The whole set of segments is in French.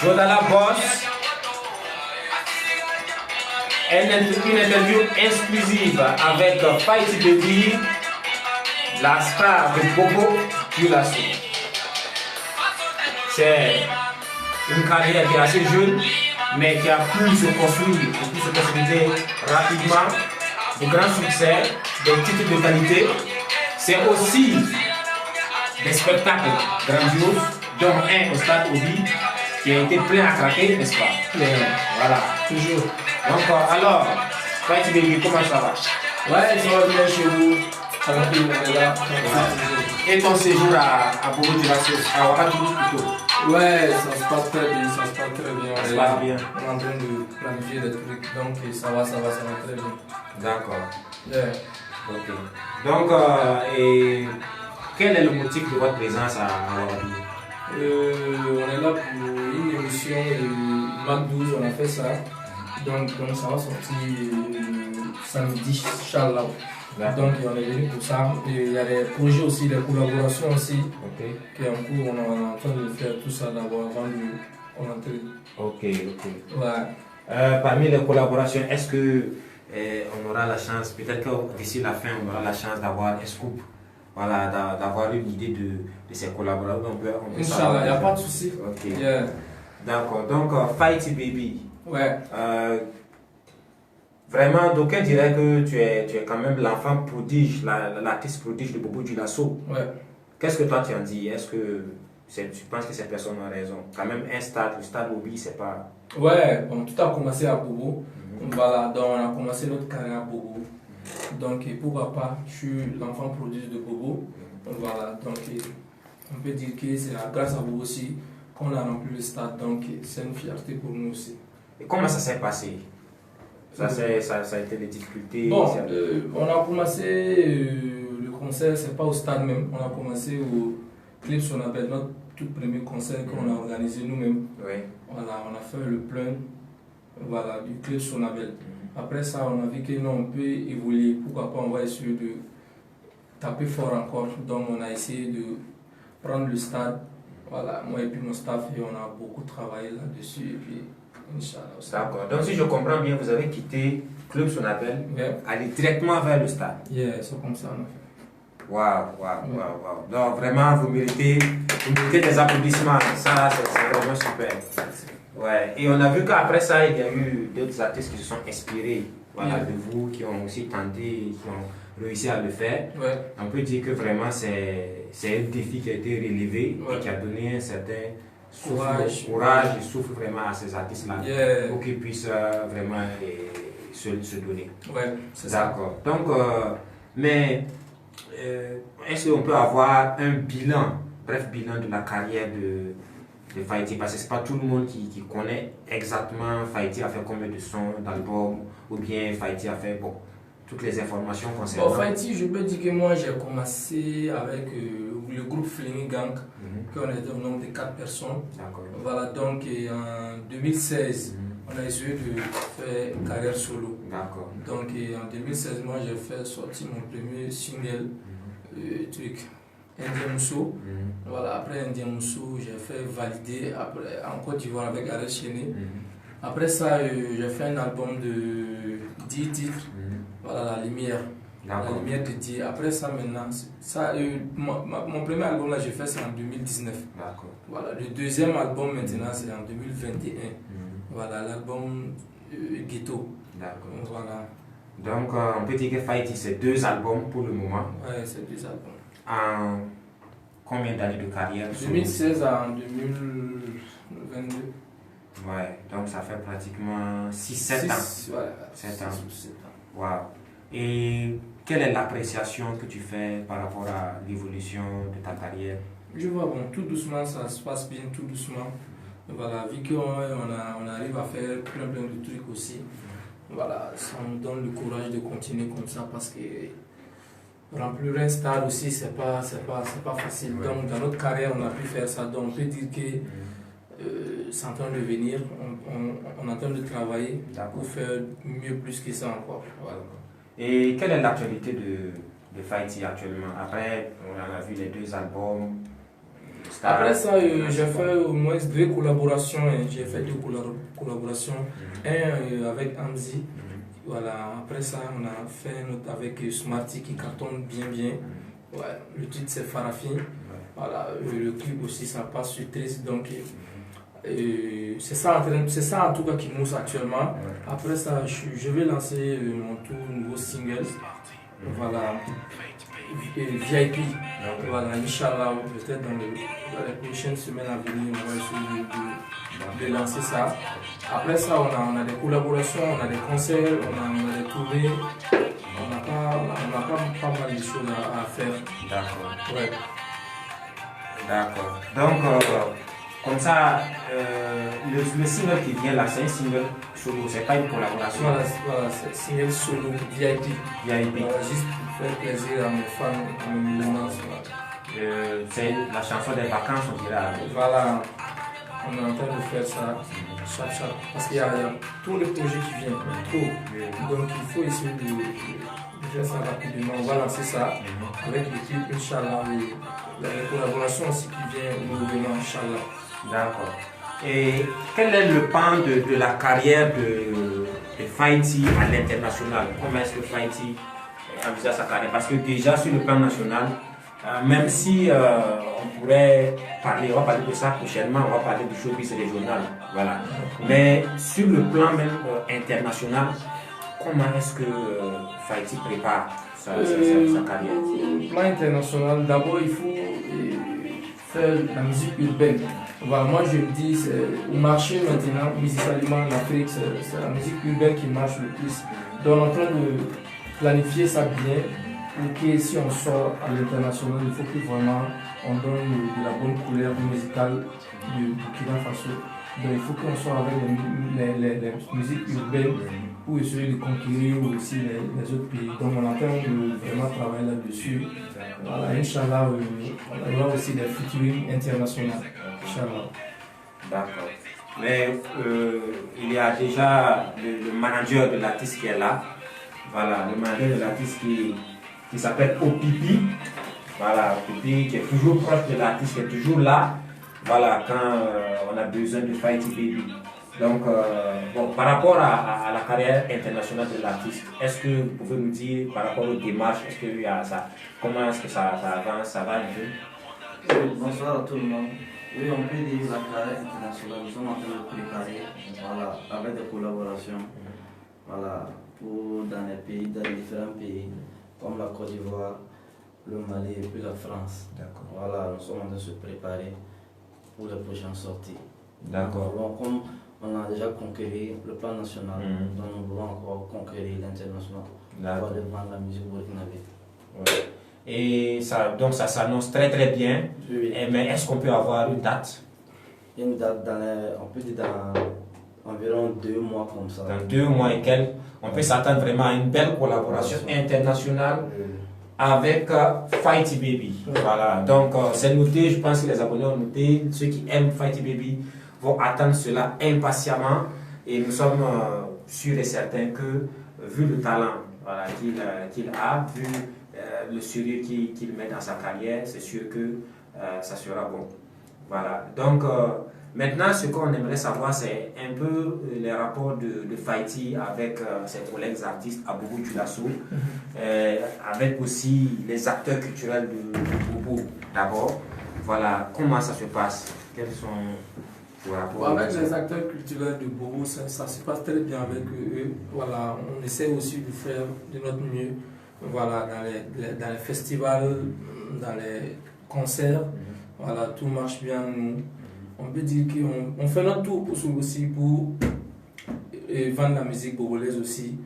Jodala Boss, une interview exclusive avec Fighty Baby, la star de Bobo Dioulasso. C'est une carrière qui est assez jeune, mais qui a pu se construire, pu se consolider rapidement, de grands succès, des titres de qualité. C'est aussi des spectacles grandioses, dont un au stade Obi, qui a été plein à craquer, n'est-ce pas? Voilà, toujours. Donc, alors, Fighty Baby, comment ça va? Ouais, ça va bien chez vous. Tranquille, on est là. Et ton séjour à Bobo Dioulasso, à Ouagadougou plutôt? Ouais, ça se passe très bien, ça se passe très bien. Ça se passe bien. On est en train de planifier des trucs, donc ça va très bien. D'accord. Yeah. Ok. Donc, et quel est le motif de votre présence à Ouagadougou? On est là pour une émission de Mac 12, on a fait ça. Donc ça va sortir samedi, Inch'Allah. Donc on est venu pour ça. Et il y a des projets aussi, des collaborations aussi. Ok. Qui est en cours, on est en train de faire tout ça d'abord avant de rentrer. Ok, ok. Ouais. Parmi les collaborations, est-ce que on aura la chance, peut-être que d'ici la fin, on aura la chance d'avoir un scoop, voilà, d'avoir une idée de ces collaborations. On peut Inch'Allah, il n'y a pas de souci. Ok. Yeah. D'accord. Donc, Fighty Baby. Ouais. Vraiment, d'aucuns diraient que tu es quand même l'enfant prodige, l'artiste prodige de Bobo Dioulasso. Ouais. Qu'est-ce que toi tu en dis? Est-ce que tu penses que ces personnes ont raison? Quand même, le stade Obi, c'est pas. Ouais, bon, tout a commencé à Bobo. Voilà, donc on a commencé notre carrière à Bobo. Donc pourquoi pas, je suis l'enfant prodige de Bobo. Voilà, donc on peut dire que c'est grâce à Bobo aussi qu'on a rempli le stade. Donc c'est une fierté pour nous aussi. Et comment ça s'est passé? Ça a été des difficultés? Bon, on a commencé le concert, c'est pas au stade même. On a commencé au Clip Sonabel, notre tout premier concert qu'on a organisé nous-mêmes. Oui. Voilà, on a fait le plein, voilà, du Clip Sonabel. Après ça, on a vu que non, on peut évoluer. Pourquoi pas, on va essayer de taper fort encore. Donc on a essayé de prendre le stade. Voilà, moi et puis mon staff, et on a beaucoup travaillé là-dessus. Et puis, Inch'Allah. D'accord. Donc si je comprends bien, vous avez quitté Club Sonabel, aller directement vers le stade. Yeah, c'est comme ça on a fait. Waouh. Donc vraiment, vous méritez des applaudissements. Ça, c'est vraiment super. Ouais. Et on a vu qu'après ça, il y a eu d'autres artistes qui se sont inspirés, voilà, de vous, qui ont aussi tenté, qui ont réussi à le faire. Ouais. On peut dire que vraiment, c'est un défi qui a été relevé et qui a donné un certain courage et souffle vraiment à ces artistes-là pour qu'ils puissent vraiment se donner. Ouais, c'est ça. D'accord. Donc, mais est-ce qu'on peut avoir un bref bilan de la carrière de Fighty? Parce que c'est pas tout le monde qui connaît exactement Fighty a fait combien de sons, d'albums, ou bien Fighty a fait toutes les informations concernant. Bon, Fighty, je peux dire que moi j'ai commencé avec le groupe Flingy Gang, qu'on était au nombre de 4 personnes. Voilà, donc en 2016, on a essayé de faire une carrière solo. D'accord. Donc en 2016, moi j'ai fait sortir mon premier single, Indien Mousso. Voilà, après Indien Mousso, j'ai fait valider après, en Côte d'Ivoire avec Arès Chené. Après ça, j'ai fait un album de 10 titres. Voilà, La Lumière. La Lumière de Dieu. Après ça, maintenant, mon premier album là, j'ai fait c'est en 2019. D'accord. Voilà, le deuxième album maintenant, c'est en 2021. Voilà, l'album Ghetto. D'accord. Voilà. Donc, on peut dire que Fighty, c'est 2 albums pour le moment. Ouais, c'est 2 albums. En combien d'années de carrière? 2016 à 2022. Ouais, donc ça fait pratiquement 6-7 ans. Ouais, 7 ans. Wow. Et quelle est l'appréciation que tu fais par rapport à l'évolution de ta carrière? Je vois, bon, tout doucement, ça se passe bien, tout doucement. Voilà, vu qu'on arrive à faire plein de trucs aussi, voilà, ça nous donne le courage de continuer comme ça parce que remplir un stade aussi, c'est pas facile. Ouais. Donc, dans notre carrière, on a pu faire ça. Donc, on peut dire que c'est en train de venir, on est en train de travailler pour faire mieux, plus que ça encore. Voilà. Et quelle est l'actualité de Fighty actuellement? Après, on a vu les 2 albums, Après ça, j'ai fait au moins 2 collaborations. J'ai fait 2 collaborations. Un avec Amzi. Voilà. Après ça, on a fait un autre avec Smarty qui cartonne bien. Ouais. Le titre c'est Farafi. Voilà. Le clip aussi, ça passe sur Trice. Donc, c'est ça en tout cas qui mousse actuellement. Après ça, je vais lancer mon tout nouveau single. Voilà. VIP. Voilà, Inch'Allah, peut-être dans les prochaines semaines à venir, on va essayer de lancer ça. Après ça, on a des collaborations, on a des concerts, on a des tournées. On n'a pas mal de choses à faire. D'accord. Ouais. D'accord. Donc, comme ça, le single qui vient là, c'est un single solo, c'est pas une collaboration. Voilà, c'est single solo VIP. Juste pour faire plaisir à mes fans, à mes musulmans. C'est la chanson des vacances, on dirait. Voilà, on est en train de faire ça, chaque. Parce qu'il y a tous les projets qui viennent, trop. Donc il faut essayer de faire ça rapidement. On va lancer ça avec l'équipe, Inch'Allah. La collaboration aussi qui vient au mouvement, Inch'Allah. D'accord. Et quel est le pan de la carrière de Fighty à l'international? Comment est-ce que Fighty envisage sa carrière? Parce que déjà sur le plan national, même si on pourrait parler, on va parler de ça prochainement, on va parler du showbiz régional, voilà. Mais sur le plan même international, comment est-ce que Fighty prépare sa carrière? Au plan international, d'abord il faut faire la musique urbaine. Voilà, moi je me dis, le marché maintenant, musicalement en Afrique, c'est la musique urbaine qui marche le plus. Donc on est en train de planifier ça bien pour que si on sort à l'international, il faut que vraiment on donne de la bonne couleur musicale du Burkina Faso. Donc il faut qu'on soit avec les musiques urbaines pour essayer de conquérir aussi les autres pays. Donc on est en train de vraiment travailler là-dessus. Voilà, Inch'Allah, on aura aussi des featuring internationaux. Inch'Allah. D'accord. Mais il y a déjà le manager de l'artiste qui est là. Voilà, le manager de l'artiste qui s'appelle Opipi. Voilà, Opipi qui est toujours proche de l'artiste, qui est toujours là. Voilà, quand on a besoin de Fighty Baby. Donc, bon, par rapport à la carrière internationale de l'artiste, est-ce que vous pouvez nous dire, par rapport aux démarches, est-ce qu'il y a ça, comment est-ce que ça avance, ça va un peu? Bonsoir à tout le monde. Oui, on peut dire la carrière internationale, nous sommes en train de préparer, voilà, avec des collaborations, voilà, dans les pays, dans les différents pays, comme la Côte d'Ivoire, le Mali et puis la France. Voilà, nous sommes en train de se préparer pour les prochaines sorties. D'accord. Donc, comme on a déjà conquéri le plan national, donc nous voulons encore conquérir l'international pour aller vendre la musique burkinabé. Ouais. Et ça, donc ça s'annonce très très bien. Oui. Mais est-ce qu'on peut avoir une date? Une date on peut dire dans environ 2 mois comme ça. Dans 2 mois et quelques, on peut s'attendre vraiment à une belle collaboration internationale avec Fighty Baby. Voilà, donc c'est noté, je pense que les abonnés ont noté, ceux qui aiment Fighty Baby vont attendre cela impatiemment et nous sommes sûrs et certains que vu le talent voilà, qu'il a, vu le sérieux qu'il met dans sa carrière, c'est sûr que ça sera bon. Voilà, donc maintenant ce qu'on aimerait savoir c'est un peu les rapports de Fighty avec ses collègues artistes à Bobo Dioulasso, avec aussi les acteurs culturels de Bobo d'abord. Voilà, comment ça se passe? Quels sont vos rapports? Avec les acteurs culturels de Bobo, ça se passe très bien avec eux. Voilà, on essaie aussi de faire de notre mieux. Voilà, dans les festivals, dans les concerts, voilà, tout marche bien. Nous, on peut dire qu'on fait notre tour aussi pour vendre la musique bobolaise aussi,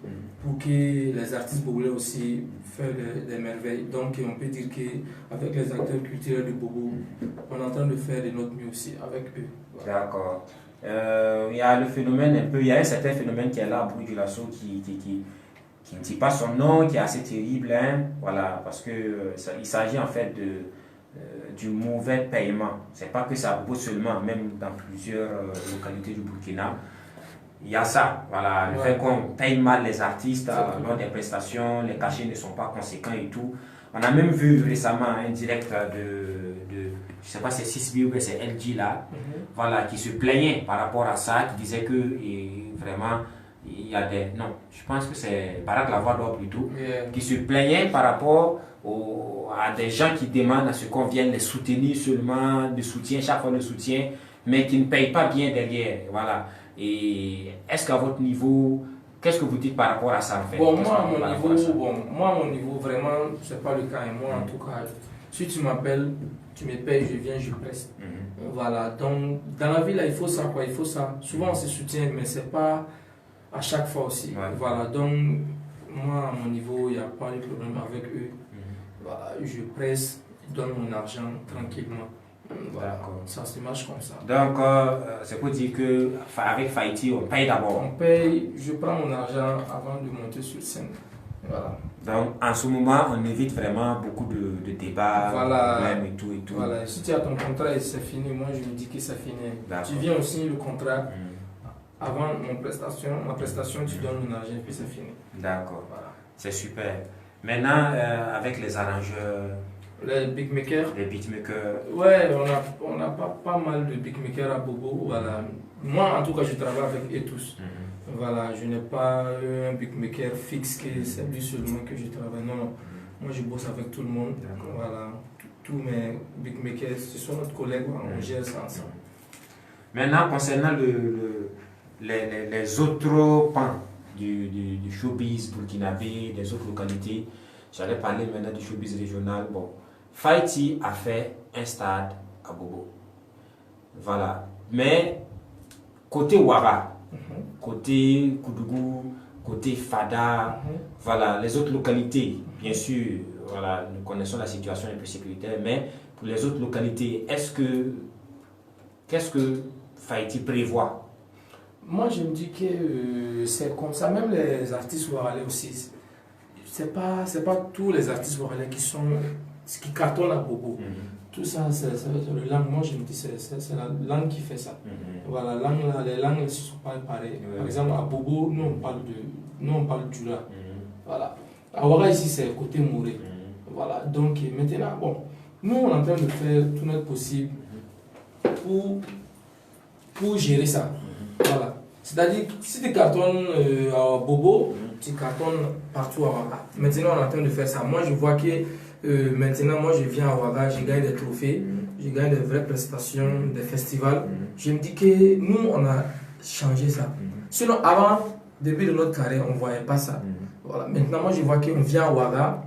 pour que les artistes bobolais aussi fassent des merveilles. Donc on peut dire qu'avec les acteurs culturels de Bobo, on est en train de faire de notre mieux aussi avec eux. Voilà. D'accord. Il y a le phénomène un peu, il y a un certain phénomène qui est là à Bobo Dioulasso qui ne dit pas son nom, qui est assez terrible, hein, voilà, parce que il s'agit en fait du mauvais paiement. C'est pas que ça Bobo seulement, même dans plusieurs localités du Burkina. Il y a ça, voilà, le fait qu'on paye mal les artistes lors des prestations, les cachets ne sont pas conséquents et tout. On a même vu récemment un direct je sais pas c'est 6B ou bien c'est LG là, voilà, qui se plaignait par rapport à ça, qui disait que vraiment il y a des, non, je pense que c'est Barack Lavadois plutôt, qui se plaignait par rapport à des gens qui demandent à ce qu'on vienne les soutenir seulement, de soutien, chaque fois de soutien, mais qui ne payent pas bien derrière, voilà. Et est-ce qu'à votre niveau, qu'est-ce que vous dites par rapport à ça en fait? Bon, moi à mon niveau, vraiment, c'est pas le cas. Et moi, en tout cas, si tu m'appelles, tu me payes, je viens, je preste. Voilà, donc dans la vie, là, il faut ça, quoi, il faut ça. Souvent, on se soutient, mais c'est pas à chaque fois aussi. Voilà, donc moi, à mon niveau, il n'y a pas de problème avec eux. Voilà, je presse, je donne mon argent tranquillement. Voilà, ça se marche comme ça. Donc, c'est pour dire qu'avec Faïti, on paye d'abord. On paye, je prends mon argent avant de monter sur scène. Voilà. Donc, en ce moment, on évite vraiment beaucoup de débats, voilà, de problèmes et tout et tout. Voilà, si tu as ton contrat et c'est fini, moi je me dis que c'est fini. Tu viens aussi le contrat. Avant ma prestation, tu donnes mon argent et puis c'est fini. D'accord, voilà. C'est super. Maintenant, avec les arrangeurs, les beatmakers. Les beatmakers. Ouais, on a pas mal de beatmakers à Bobo. Voilà. Moi, en tout cas, je travaille avec eux tous. Voilà, je n'ai pas un beatmaker fixe que c'est lui seulement que je travaille. Non, non. Moi, je bosse avec tout le monde. Voilà. Tous mes beatmakers, ce sont notre collègues, on gère ça ensemble. Maintenant, concernant les autres pans du showbiz burkinabé, des autres localités, j'allais parler maintenant du showbiz régional. Bon, Faïti a fait un stade à Bobo. Voilà. Mais côté Ouara, côté Koudougou, côté Fada, voilà, les autres localités, bien sûr, voilà, nous connaissons la situation un peu sécuritaire, mais pour les autres localités, qu'est-ce que Faïti prévoit? Moi, je me dis que c'est comme ça, même les artistes ouaralais aussi. C'est pas tous les artistes ouaralais qui cartonnent à Bobo. Tout ça, c'est la langue. Moi, je me dis c'est la langue qui fait ça. Voilà, les langues ne sont pas pareilles. Par exemple, à Bobo, nous on parle du là. Voilà. À Ouara, ici, c'est côté Mouré. Voilà. Donc, maintenant, bon, nous, on est en train de faire tout notre possible pour gérer ça. Voilà. C'est-à-dire, si tu cartonnes à Bobo, tu cartonnes partout à Ouaga. Maintenant, on est en train de faire ça. Moi, je vois que maintenant, moi, je viens à Ouaga, je gagne des trophées, je gagne des vraies prestations, des festivals. Je me dis que nous, on a changé ça. Sinon, avant, début de notre carrière, on ne voyait pas ça. Voilà. Maintenant, moi, je vois qu'on vient à Ouaga,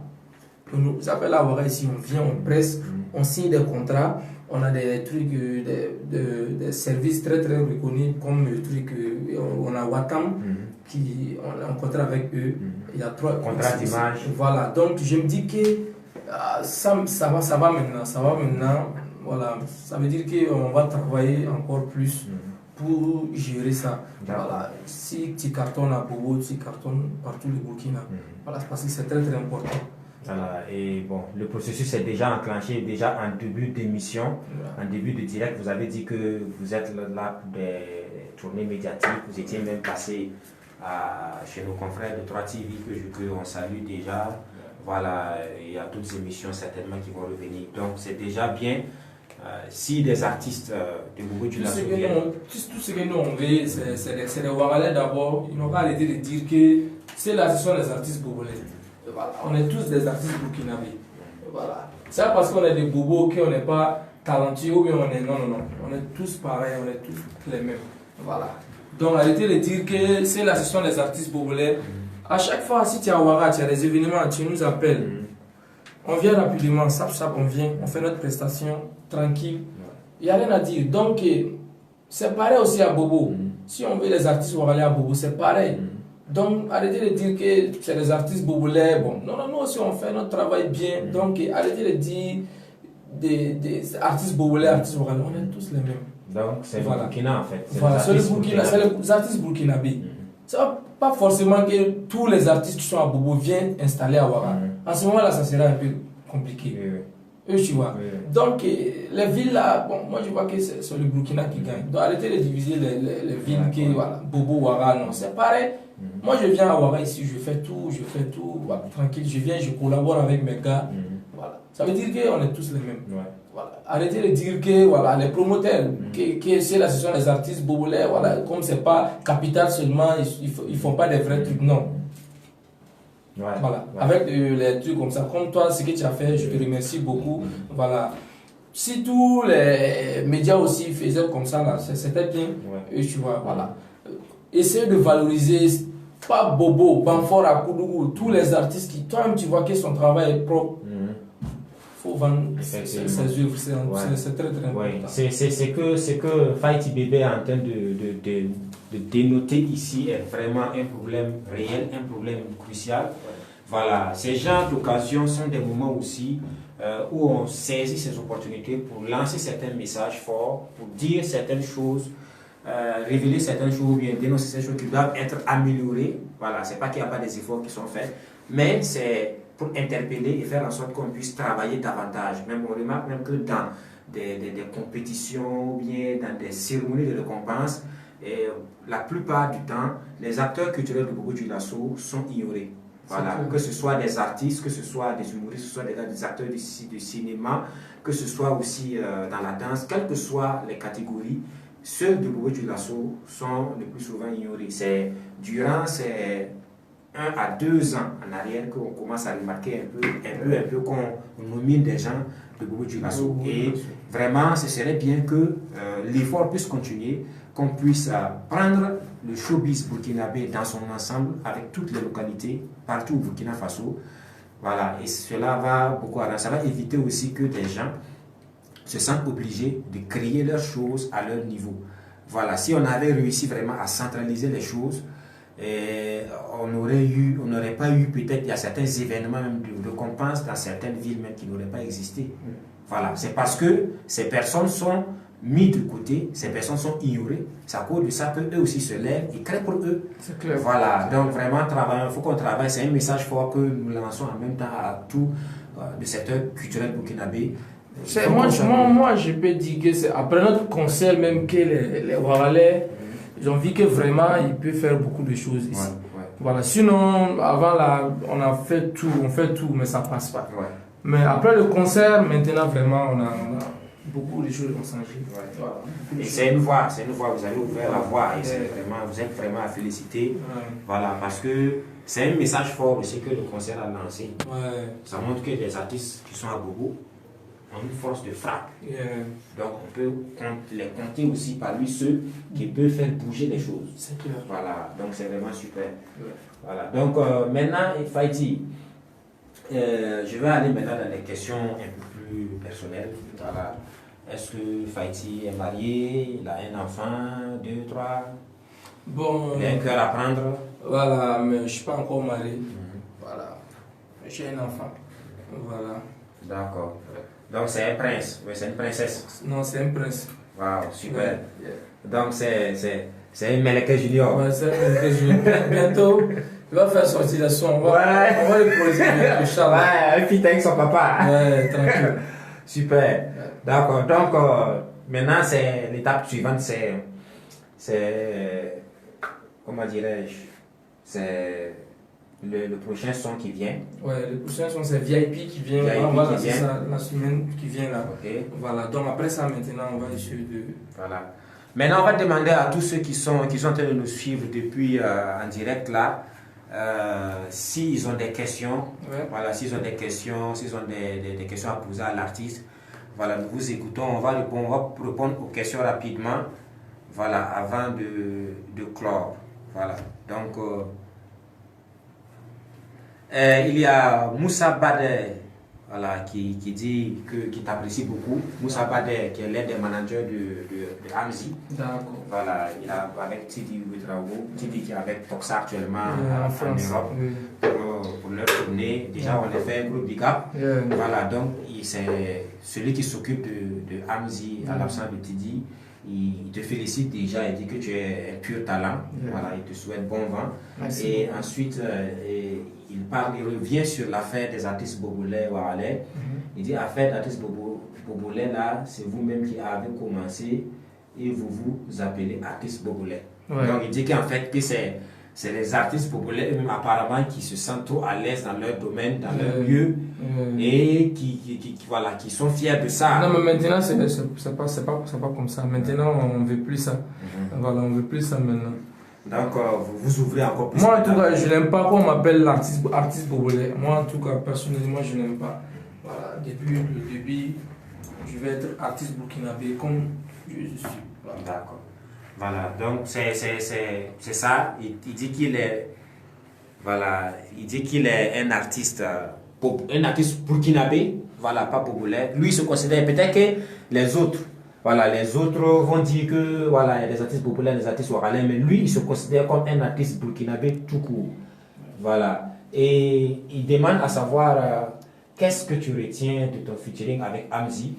on nous appelle à Ouaga ici, on vient, on presse, on signe des contrats. On a des trucs, des services très très reconnus comme le truc, on a Watam, on a un contrat avec eux, il y a 3 contrats d'image. Voilà, donc je me dis que ça va maintenant, voilà, ça veut dire qu'on va travailler encore plus pour gérer ça. Voilà, si tu cartonnes à Bobo, tu cartonnes partout le Burkina, voilà, parce que c'est très très important. Voilà, et bon, le processus est déjà enclenché, déjà en début d'émission, en début de direct. Vous avez dit que vous êtes là pour des tournées médiatiques, vous étiez même passé chez nos confrères de 3TV que on salue déjà. Voilà, il y a d'autres émissions certainement qui vont revenir. Donc c'est déjà bien. Si des artistes de Bobo du Lasso viennent. Tout ce que nous on veut, c'est les Ouaralais d'abord. Ils n'ont pas arrêté de dire que c'est là, ce sont les artistes bobolais. Voilà. On est tous des artistes burkinabés. Voilà. C'est pas parce qu'on est des bobos qu'on n'est pas talentueux ou bien on est. Non, non, non. On est tous pareils, on est tous les mêmes. Voilà. Donc arrêtez de dire que c'est là, ce sont les artistes bobolais. À chaque fois, si tu es à Ouara, tu as des événements, tu nous appelles. On vient rapidement, on vient, on fait notre prestation tranquille. Il n'y a rien à dire. Donc, c'est pareil aussi à Bobo. Si on veut les artistes ouaralais à Bobo, c'est pareil. Donc, arrêtez de dire que c'est les artistes bobolais. Bon, non, non, nous aussi on fait notre travail bien. Donc, arrêtez de dire des artistes bobolais, artistes ouaralais. On est tous les mêmes. Donc, c'est le Burkina en fait. Voilà, c'est les artistes burkinabés. C'est pas forcément que tous les artistes qui sont à Bobo viennent installer à Ouara. À ce moment-là, ça sera un peu compliqué. Eux, tu vois. Donc, les villes là, bon, moi je vois que c'est le Burkina qui gagne. Donc, arrêtez de diviser les villes qui, voilà, Bobo, Ouara, non, c'est pareil. Moi, je viens à Ouara ici, je fais tout, voilà, tranquille. Je viens, je collabore avec mes gars. Voilà. Ça veut dire qu'on est tous les mêmes. voilà, arrêtez de dire que voilà, les promoteurs, que c'est la session des artistes bobolaires, voilà, comme c'est pas capital seulement, ils font pas des vrais trucs, non. Ouais, Voilà, ouais. avec les trucs comme ça, comme toi, ce que tu as fait, je te remercie beaucoup. Voilà. Si tous les médias aussi faisaient comme ça, là, c'était bien. Ouais. Et tu vois, voilà. Essayez de valoriser, pas Bobo, Banfort à Koudougou, tous les artistes qui, toi-même, tu vois que son travail est propre. Faut vendre ses œuvres, c'est très très important. C'est que Fighty Bébé est en train de dénoter ici est vraiment un problème réel, un problème crucial. Voilà, ces genres d'occasions sont des moments aussi où on saisit ces opportunités pour lancer certains messages forts, pour dire certaines choses, révéler certaines choses ou bien dénoncer certaines choses qui doivent être améliorées. Voilà, c'est pas qu'il n'y a pas des efforts qui sont faits, mais c'est pour interpeller et faire en sorte qu'on puisse travailler davantage. Même on remarque même que dans des compétitions ou bien dans des cérémonies de récompense, et la plupart du temps, les acteurs culturels de Bobo Dioulasso sont ignorés. Voilà, que ce soit des artistes, que ce soit des humoristes, que ce soit des acteurs de cinéma, que ce soit aussi dans la danse, quelles que soient les catégories, ceux de Bobo Dioulasso sont le plus souvent ignorés. C'est durant ces 1 à 2 ans en arrière qu'on commence à remarquer un peu qu'on nomine des gens de Bobo Dioulasso. Et vraiment, ce serait bien que l'effort puisse continuer, qu'on puisse prendre le showbiz burkinabé dans son ensemble, avec toutes les localités, partout au Burkina Faso. Voilà, et cela va beaucoup arranger. Ça va éviter aussi que des gens se sentent obligés de créer leurs choses à leur niveau. Voilà, si on avait réussi vraiment à centraliser les choses, on n'aurait pas eu peut-être, il y a certains événements même de récompense dans certaines villes même qui n'auraient pas existé. Voilà, c'est parce que ces personnes sont mises de côté, ces personnes sont ignorées. C'est à cause de ça qu'eux aussi se lèvent et créent pour eux. C'est clair. Voilà, donc vraiment, il faut qu'on travaille. C'est un message fort que nous lançons en même temps à tout le secteur culturel burkinabé. Moi, je peux dire que c'est après notre concert, même que les Waralais, ils ont vu que vraiment, ils peuvent faire beaucoup de choses ici. Voilà. Sinon, avant là, on fait tout, mais ça passe pas. Mais après le concert, maintenant, vraiment, on a beaucoup de choses qui ont changé. Voilà. Et c'est une voie, vous avez ouvert la voie et vous êtes vraiment à féliciter. Voilà, parce que c'est un message fort aussi que le concert a lancé. Ça montre que les artistes qui sont à Bobo ont une force de frappe. Donc on peut les compter aussi parmi ceux qui peuvent faire bouger les choses. C'est clair. Voilà, donc c'est vraiment super. Voilà, donc maintenant, Fighty, je vais aller maintenant dans des questions un peu plus personnelles. Voilà. Est-ce que Fighty est marié? Il a un enfant, 2, 3? Bon. Il a un cœur à prendre? Voilà, mais je ne suis pas encore marié. Voilà. J'ai un enfant. Voilà. D'accord. Donc c'est un prince, oui, c'est une princesse. Non, c'est un prince. Waouh, super. Donc c'est un Meleke Junior. Ouais, c'est un Meleke Junior. Bientôt, il va faire sortir le son. On va le poser bientôt, Charles. Ouais, un petit avec son papa. Ouais, tranquille. Super. D'accord. Donc maintenant c'est l'étape suivante, c'est comment dirais-je, c'est le prochain son qui vient. Ouais, le prochain son c'est VIP qui vient. Voilà, c'est ça, la semaine qui vient là. Okay. Voilà, donc après ça maintenant on va essayer de... Voilà. Maintenant on va demander à tous ceux qui sont en train de nous suivre depuis en direct là, s'ils ont des questions, voilà, s'ils ont des questions à poser à l'artiste, voilà, nous vous écoutons, on va répondre aux questions rapidement, voilà, avant de clore. Voilà, donc il y a Moussa Bader, voilà, qui dit qui t'apprécie beaucoup. Moussa Bader, qui est l'un des managers de Amzi. D'accord. Voilà, il a avec Tidi Ouedraogo, Tidi qui est avec Toxa actuellement en Europe pour leur tournée. Déjà, on a fait un groupe big up. Voilà, donc c'est celui qui s'occupe de Amzi à l'absence de Tidi. Il te félicite déjà, il dit que tu es un pur talent. Voilà, il te souhaite bon vent. Merci. Et ensuite, il revient sur l'affaire des artistes bobolais Waralais. Il dit, l'affaire des artistes bobolais là, c'est vous-même qui avez commencé et vous vous appelez artiste bobolais. Donc il dit qu'en fait que c'est les artistes populaires eux-mêmes apparemment qui se sentent trop à l'aise dans leur domaine, dans leur lieu, et voilà, qui sont fiers de ça. Non, mais maintenant, c'est pas comme ça. Maintenant, on ne veut plus ça. Voilà, on ne veut plus ça maintenant. Donc, vous ouvrez encore plus. Moi, en tout cas, je n'aime pas qu'on m'appelle l'artiste populaire. Moi, en tout cas, personnellement, je n'aime pas. Voilà, depuis le début, je vais être artiste burkinabé comme je suis. Voilà. D'accord. Voilà, donc c'est ça. Il dit qu'il est, voilà, il dit qu'il est un artiste burkinabé, voilà, pas populaire. Lui, il se considère, peut-être que les autres, voilà, les autres vont dire que, voilà, il y a des artistes populaires, des artistes ouaralais, mais lui, il se considère comme un artiste burkinabé tout court. Voilà. Et il demande à savoir, qu'est-ce que tu retiens de ton featuring avec Amzi?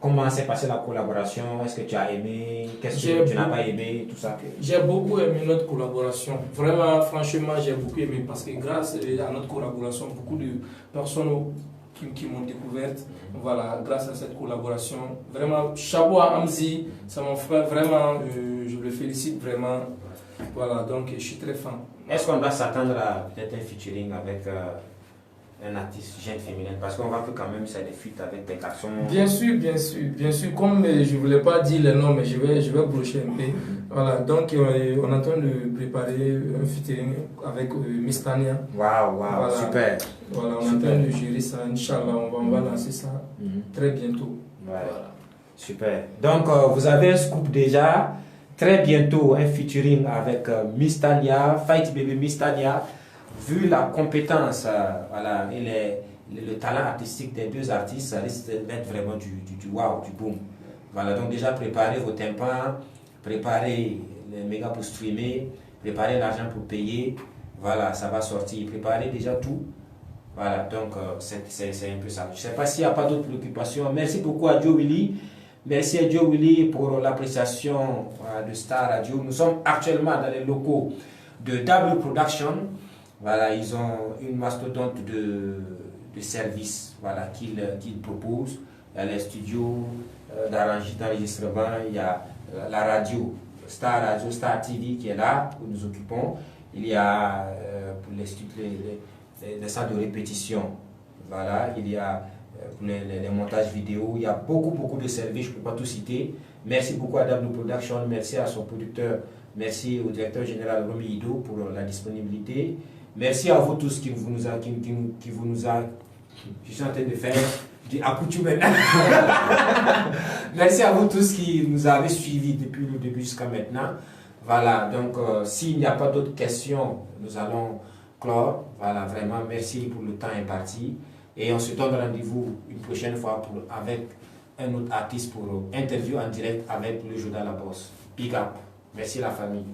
Comment s'est passée la collaboration? Est-ce que tu as aimé? Qu'est-ce que tu n'as pas aimé? Tout ça. J'ai beaucoup aimé notre collaboration. Vraiment, franchement, j'ai beaucoup aimé parce que grâce à notre collaboration, beaucoup de personnes qui m'ont découverte, voilà, grâce à cette collaboration. Vraiment, chapeau à Amzi, c'est mon frère, vraiment, je le félicite vraiment. Voilà, donc je suis très fan. Est-ce qu'on doit s'attendre à peut-être un featuring avec un artiste jeune féminin, parce qu'on voit que quand même c'est des feats avec des garçons. Bien sûr, bien sûr, bien sûr. Comme je ne voulais pas dire les noms, mais je vais brocher un peu. Voilà, donc on est en train de préparer un featuring avec Miss Tania. Waouh, voilà. Super. Voilà, on est en train de gérer ça, Inch'Allah, on va lancer ça très bientôt. Ouais. Voilà. Super. Donc vous avez un scoop déjà. Très bientôt un featuring avec Miss Tania, Fight Baby Miss Tania. Vu la compétence voilà, et le talent artistique des deux artistes, ça risque d'être vraiment du wow, du boom. Voilà, donc déjà préparez vos tympans, préparez les mégas pour streamer, préparez l'argent pour payer. Voilà, ça va sortir. Préparez déjà tout. Voilà, donc c'est un peu ça. Je ne sais pas s'il n'y a pas d'autres préoccupations. Merci beaucoup à Joe Willy. Merci à Joe Willy pour l'appréciation de Star Radio. Nous sommes actuellement dans les locaux de W Production. Voilà, ils ont une mastodonte de services, voilà, qu'ils proposent. Il y a les studios d'enregistrement, il y a la radio, Star TV qui est là, où nous occupons. Il y a pour les salles de répétition, voilà, il y a pour les montages vidéo, il y a beaucoup de services, je ne peux pas tout citer. Merci beaucoup à W Production, merci à son producteur, merci au directeur général Romy Ido pour la disponibilité. Merci à vous tous qui vous nous a, je suis en train de faire du accoutumé. Merci à vous tous qui nous avez suivis depuis le début jusqu'à maintenant. Voilà, donc s'il n'y a pas d'autres questions, nous allons clore. Voilà, vraiment, merci pour le temps imparti. Et on se donne rendez-vous une prochaine fois avec un autre artiste pour interview en direct avec le Journal La Bosse. Big up. Merci la famille.